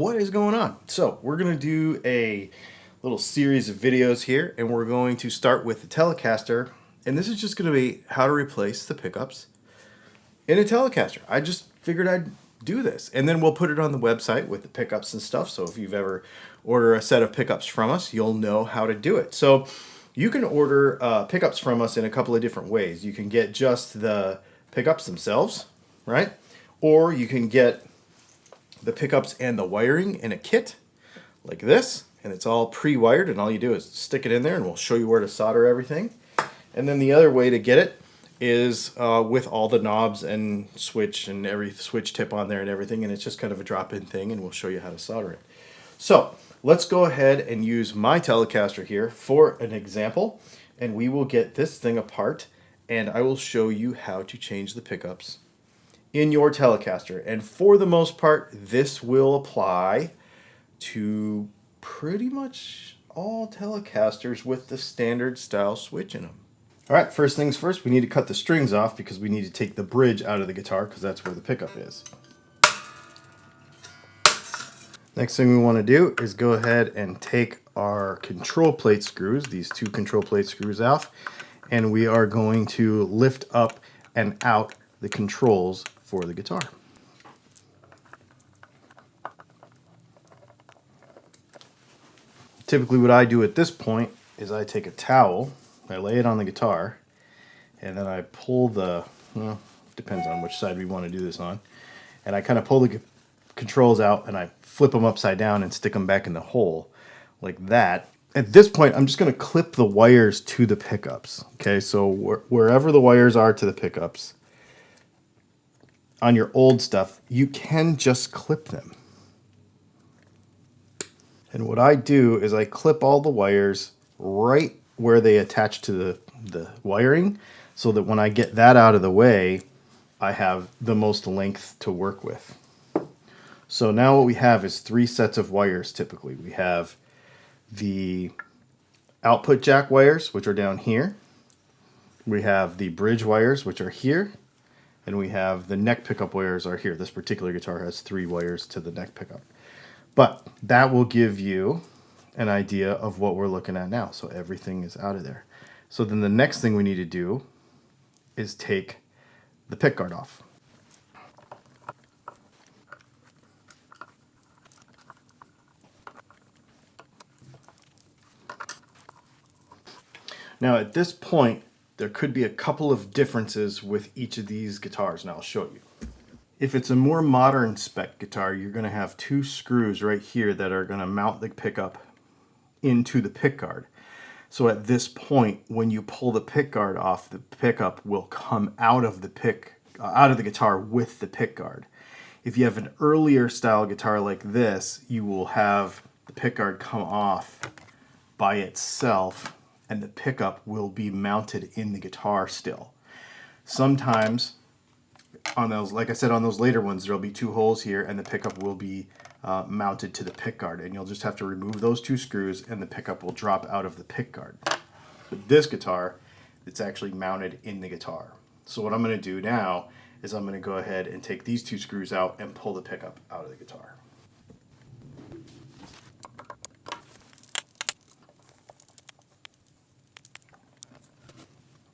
What is going on? So we're going to do a little series of videos here, and we're going to start with the Telecaster, and this is just going to be how to replace the pickups in a Telecaster. I just figured I'd do this, and then we'll put it on the website with the pickups and stuff, so if you've ever ordered a set of pickups from us, you'll know how to do it. So you can order pickups from us in a couple of different ways. You can get just the pickups themselves, right? Or you can get the pickups and the wiring in a kit like this, and it's all pre-wired, and all you do is stick it in there and we'll show you where to solder everything. And then the other way to get it is with all the knobs and switch and every switch tip on there and everything, and it's just kind of a drop-in thing, and we'll show you how to solder it. So let's go ahead and use my Telecaster here for an example, and we will get this thing apart and I will show you how to change the pickups in your Telecaster. And for the most part, this will apply to pretty much all Telecasters with the standard style switch in them. All right, first things first, we need to cut the strings off because we need to take the bridge out of the guitar because that's where the pickup is. Next thing we want to do is go ahead and take our control plate screws, these two control plate screws off, and we are going to lift up and out the controls for the guitar. Typically what I do at this point is I take a towel, I lay it on the guitar, and then I pull the, well, depends on which side we want to do this on, and I kind of pull the controls out and I flip them upside down and stick them back in the hole like that. At this point, I'm just going to clip the wires to the pickups. Okay, so wherever the wires are to the pickups, on your old stuff, you can just clip them. And what I do is I clip all the wires right where they attach to the wiring, so that when I get that out of the way, I have the most length to work with. So now what we have is 3 sets of wires typically. We have the output jack wires, which are down here. We have the bridge wires, which are here. And we have the neck pickup wires are here. This particular guitar has 3 wires to the neck pickup. But that will give you an idea of what we're looking at now. So everything is out of there. So then the next thing we need to do is take the pick guard off. Now at this point, there could be a couple of differences with each of these guitars, and I'll show you. If it's a more modern spec guitar, you're going to have 2 screws right here that are going to mount the pickup into the pick guard. So at this point, when you pull the pick guard off, the pickup will come out of the guitar with the pick guard. If you have an earlier style guitar like this, you will have the pick guard come off by itself, and the pickup will be mounted in the guitar still. Sometimes on those, like I said, on those later ones, there'll be 2 holes here and the pickup will be mounted to the pick guard, and you'll just have to remove those 2 screws and the pickup will drop out of the pick guard. With this guitar, it's actually mounted in the guitar. So what I'm going to do now is I'm going to go ahead and take these 2 screws out and pull the pickup out of the guitar.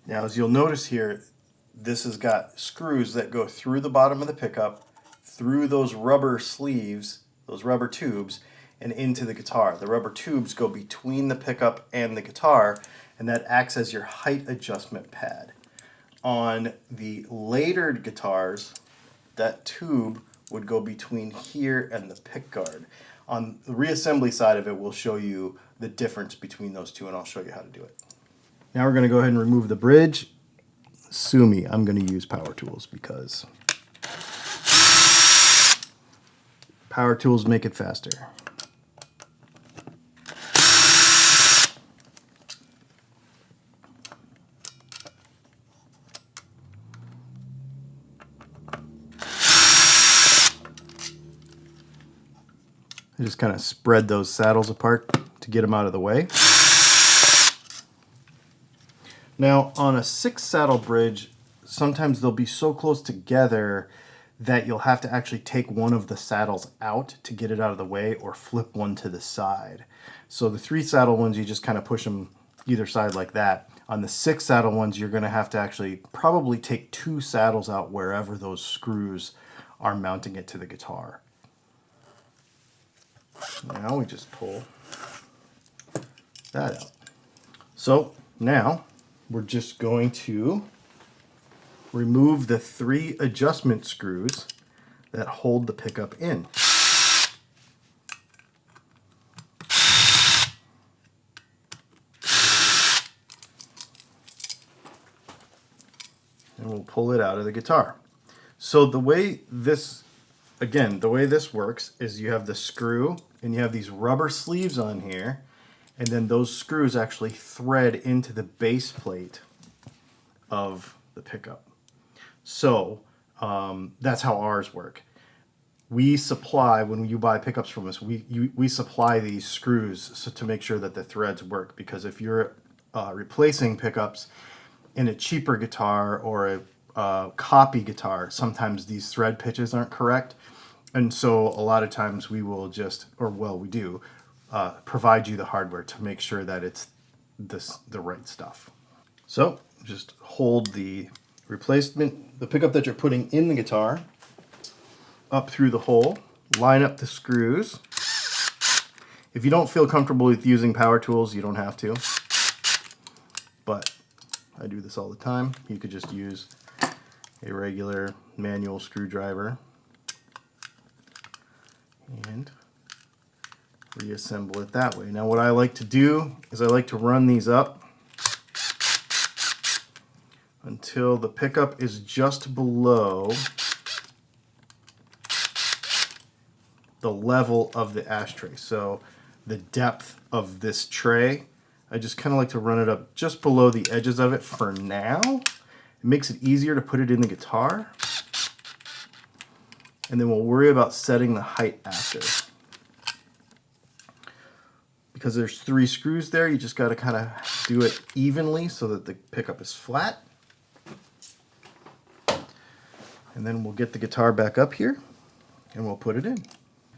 Now, as you'll notice here, this has got screws that go through the bottom of the pickup, through those rubber sleeves, those rubber tubes, and into the guitar. The rubber tubes go between the pickup and the guitar, and that acts as your height adjustment pad. On the later guitars, that tube would go between here and the pick guard. On the reassembly side of it, we'll show you the difference between those two, and I'll show you how to do it. Now we're going to go ahead and remove the bridge. Sue me, I'm going to use power tools because power tools make it faster. I just kind of spread those saddles apart to get them out of the way. Now on a 6 saddle bridge, sometimes they'll be so close together that you'll have to actually take one of the saddles out to get it out of the way or flip one to the side. So the 3 saddle ones, you just kind of push them either side like that. On the 6 saddle ones, you're going to have to actually probably take 2 saddles out wherever those screws are mounting it to the guitar. Now we just pull that out. So now we're just going to remove the 3 adjustment screws that hold the pickup in. And we'll pull it out of the guitar. So the way this, again, the way this works is you have the screw and you have these rubber sleeves on here, and then those screws actually thread into the base plate of the pickup. So that's how ours work. We supply, when you buy pickups from us, we supply these screws so to make sure that the threads work, because if you're replacing pickups in a cheaper guitar or a copy guitar, sometimes these thread pitches aren't correct. And so a lot of times we will just, or well, we do, provide you the hardware to make sure that it's the right stuff. So just hold the replacement, the pickup that you're putting in the guitar, up through the hole, line up the screws. If you don't feel comfortable with using power tools, you don't have to. But I do this all the time. You could just use a regular manual screwdriver and reassemble it that way. Now what I like to do is I like to run these up until the pickup is just below the level of the ashtray. So the depth of this tray, I just kind of like to run it up just below the edges of it for now. It makes it easier to put it in the guitar. And then we'll worry about setting the height after. Because there's 3 screws there, you just got to kind of do it evenly so that the pickup is flat. And then we'll get the guitar back up here and we'll put it in.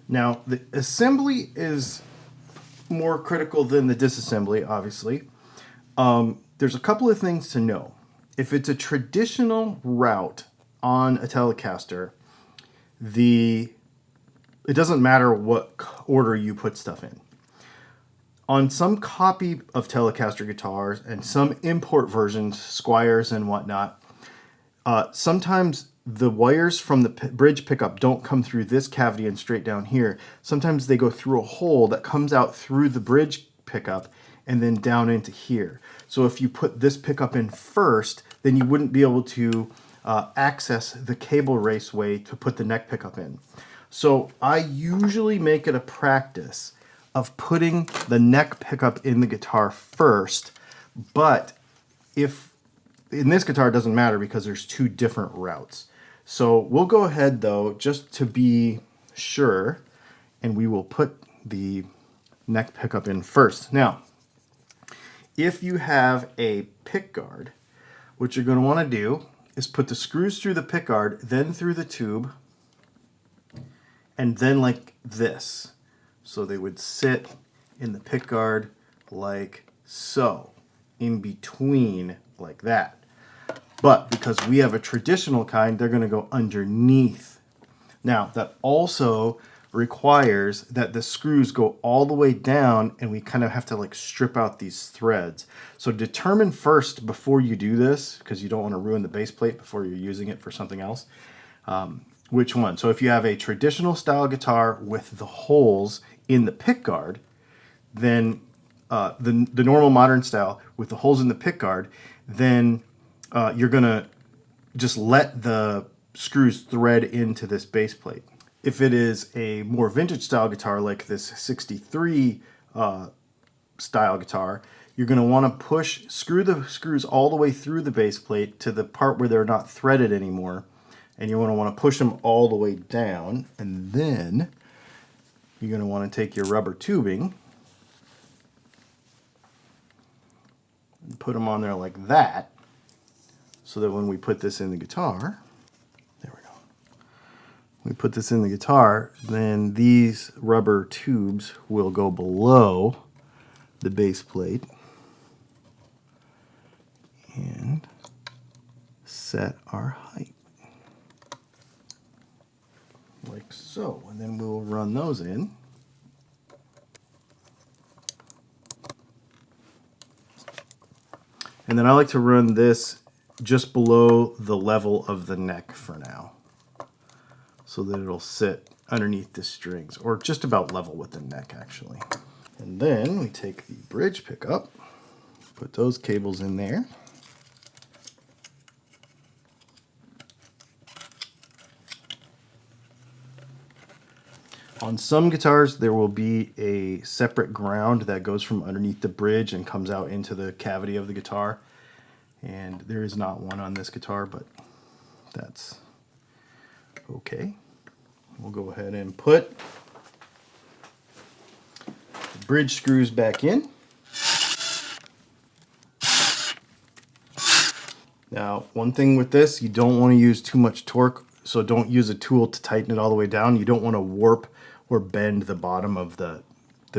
Now, the assembly is more critical than the disassembly, obviously. There's a couple of things to know. If it's a traditional route on a Telecaster, it doesn't matter what order you put stuff in. On some copy of Telecaster guitars and some import versions, Squires and whatnot, sometimes the wires from the bridge pickup don't come through this cavity and straight down here. Sometimes they go through a hole that comes out through the bridge pickup and then down into here. So if you put this pickup in first, then you wouldn't be able to access the cable raceway to put the neck pickup in. So I usually make it a practice of putting the neck pickup in the guitar first, but if in this guitar it doesn't matter because there's 2 different routes. So we'll go ahead though, just to be sure, and we will put the neck pickup in first. Now, if you have a pick guard, what you're going to want to do is put the screws through the pick guard, then through the tube, and then like this. So they would sit in the pick guard like so, in between like that. But because we have a traditional kind, they're going to go underneath. Now, that also requires that the screws go all the way down, and we kind of have to like strip out these threads. So determine first before you do this, because you don't want to ruin the base plate before you're using it for something else, which one. So if you have a traditional style guitar with the holes in the pick guard, then the normal modern style with the holes in the pick guard, then you're going to just let the screws thread into this base plate. If it is a more vintage style guitar like this 63 style guitar, you're going to want to screw the screws all the way through the base plate to the part where they're not threaded anymore. And you want to push them all the way down. And then you're going to want to take your rubber tubing and put them on there like that, so that when we put this in the guitar, there we go, we put this in the guitar, then these rubber tubes will go below the base plate and set our height. Like so. And then we'll run those in. And then I like to run this just below the level of the neck for now, so that it'll sit underneath the strings, or just about level with the neck actually. And then we take the bridge pickup, put those cables in there. On some guitars, there will be a separate ground that goes from underneath the bridge and comes out into the cavity of the guitar. And there is not one on this guitar, but that's okay. We'll go ahead and put the bridge screws back in. Now, one thing with this, you don't want to use too much torque, so don't use a tool to tighten it all the way down. You don't want to warp or bend the bottom of the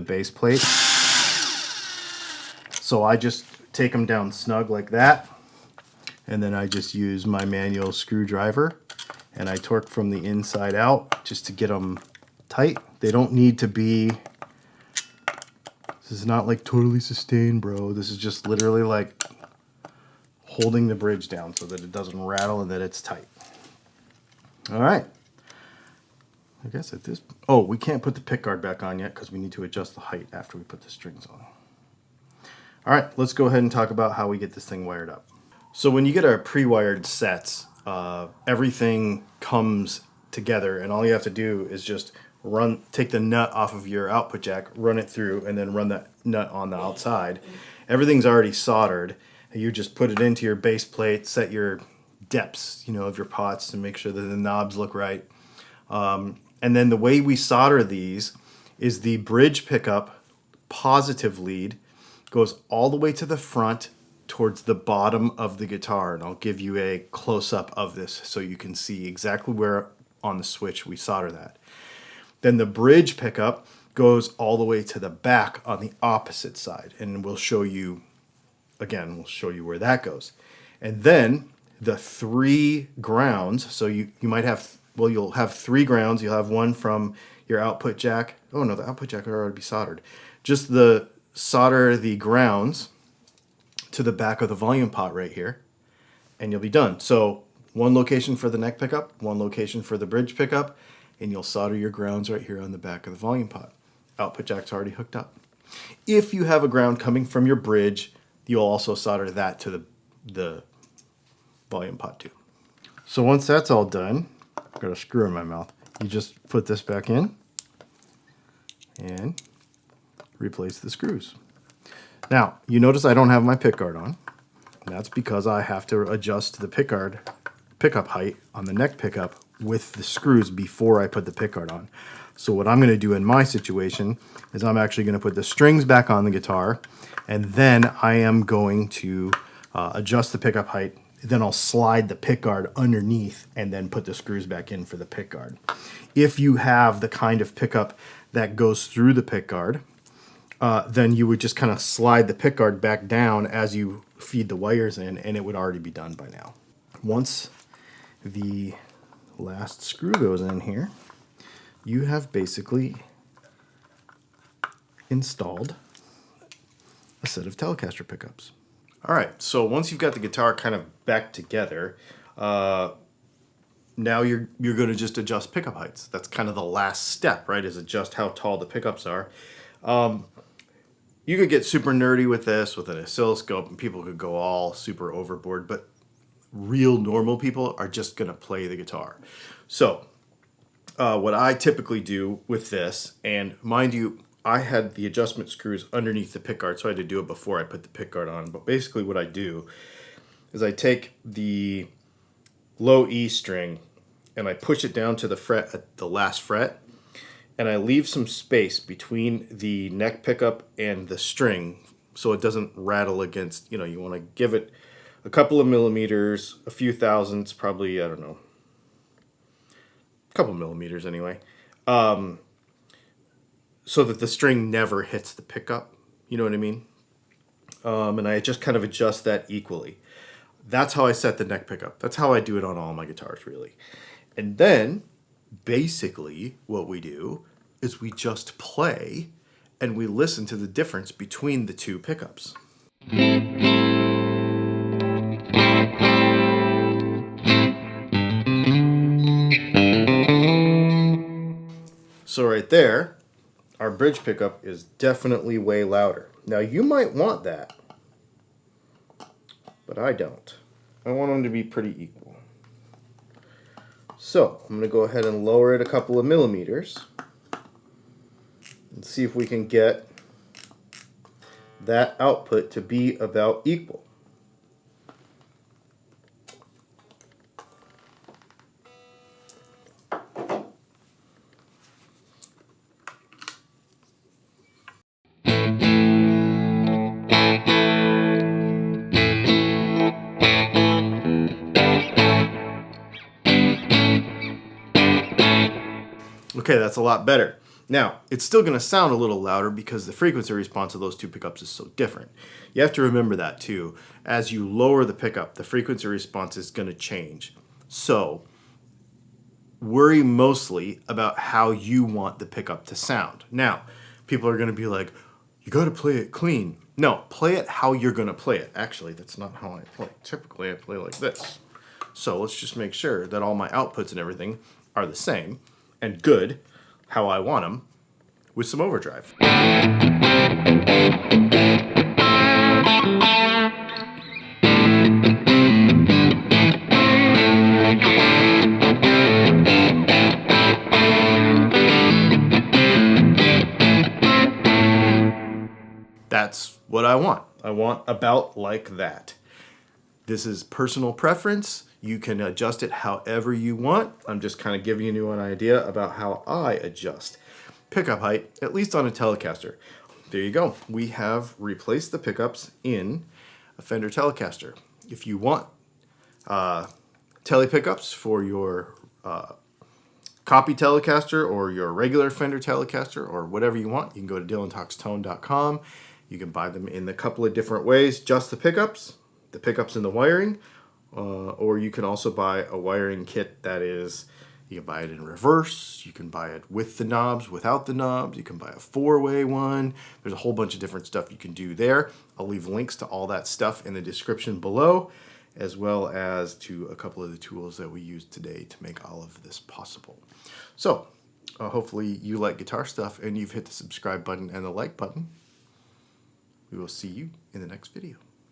base plate. So I just take them down snug like that, and then I just use my manual screwdriver and I torque from the inside out just to get them tight. They don't need to be, this is not like totally sustained, bro. This is just literally like holding the bridge down so that it doesn't rattle and that it's tight. All right. I guess at this, oh, we can't put the pick guard back on yet because we need to adjust the height after we put the strings on. All right, let's go ahead and talk about how we get this thing wired up. So when you get our pre-wired sets, everything comes together, and all you have to do is just take the nut off of your output jack, run it through, and then run that nut on the outside. Everything's already soldered. You just put it into your base plate, set your depths, of your pots to make sure that the knobs look right. And then the way we solder these is the bridge pickup positive lead goes all the way to the front towards the bottom of the guitar. And I'll give you a close-up of this so you can see exactly where on the switch we solder that. Then the bridge pickup goes all the way to the back on the opposite side. And we'll show you, again, where that goes. And then the 3 grounds, so you might have, well, you'll have 3 grounds. You'll have one from your output jack. Oh no, the output jack would already be soldered. Just solder the grounds to the back of the volume pot right here, and you'll be done. So one location for the neck pickup, one location for the bridge pickup, and you'll solder your grounds right here on the back of the volume pot. Output jack's already hooked up. If you have a ground coming from your bridge, you'll also solder that to the volume pot too. So once that's all done, I've got a screw in my mouth. You just put this back in and replace the screws. Now, you notice I don't have my pickguard on. That's because I have to adjust the pickup height on the neck pickup with the screws before I put the pickguard on. So what I'm going to do in my situation is I'm actually going to put the strings back on the guitar, and then I am going to adjust the pickup height. Then I'll slide the pickguard underneath and then put the screws back in for the pickguard. If you have the kind of pickup that goes through the pickguard, then you would just kind of slide the pickguard back down as you feed the wires in, and it would already be done by now. Once the last screw goes in here, you have basically installed a set of Telecaster pickups. All right, so once you've got the guitar kind of back together, now you're going to just adjust pickup heights. That's kind of the last step, right, is adjust how tall the pickups are. You could get super nerdy with this with an oscilloscope, and people could go all super overboard, but real normal people are just going to play the guitar. So what I typically do with this, and mind you, I had the adjustment screws underneath the pickguard, so I had to do it before I put the pickguard on. But basically what I do is I take the low E string and I push it down to the fret at the last fret, and I leave some space between the neck pickup and the string so it doesn't rattle against, you want to give it a couple of millimeters, a few thousandths, probably, I don't know, a couple millimeters anyway, so that the string never hits the pickup. You know what I mean? And I just kind of adjust that equally. That's how I set the neck pickup. That's how I do it on all my guitars, really. And then, basically, what we do is we just play and we listen to the difference between the two pickups. So right there, our bridge pickup is definitely way louder. Now you might want that, but I don't. I want them to be pretty equal. So I'm going to go ahead and lower it a couple of millimeters and see if we can get that output to be about equal. Okay, that's a lot better. Now, it's still going to sound a little louder because the frequency response of those two pickups is so different. You have to remember that too. As you lower the pickup, the frequency response is going to change. So, worry mostly about how you want the pickup to sound. Now, people are going to be like, you got to play it clean. No, play it how you're going to play it. Actually, that's not how I play. Typically, I play like this. So let's just make sure that all my outputs and everything are the same and good, how I want them, with some overdrive. That's what I want. I want about like that. This is personal preference. You can adjust it however you want. I'm just kind of giving you an idea about how I adjust pickup height, at least on a Telecaster. There you go. We have replaced the pickups in a Fender Telecaster. If you want tele pickups for your copy Telecaster or your regular Fender Telecaster or whatever you want, you can go to dylantalkstone.com. You can buy them in a couple of different ways, just the pickups and the wiring, or you can also buy a wiring kit that is, you can buy it in reverse, you can buy it with the knobs, without the knobs, you can buy a 4-way one. There's a whole bunch of different stuff you can do there. I'll leave links to all that stuff in the description below, as well as to a couple of the tools that we used today to make all of this possible. So, hopefully you like guitar stuff and you've hit the subscribe button and the like button. We will see you in the next video.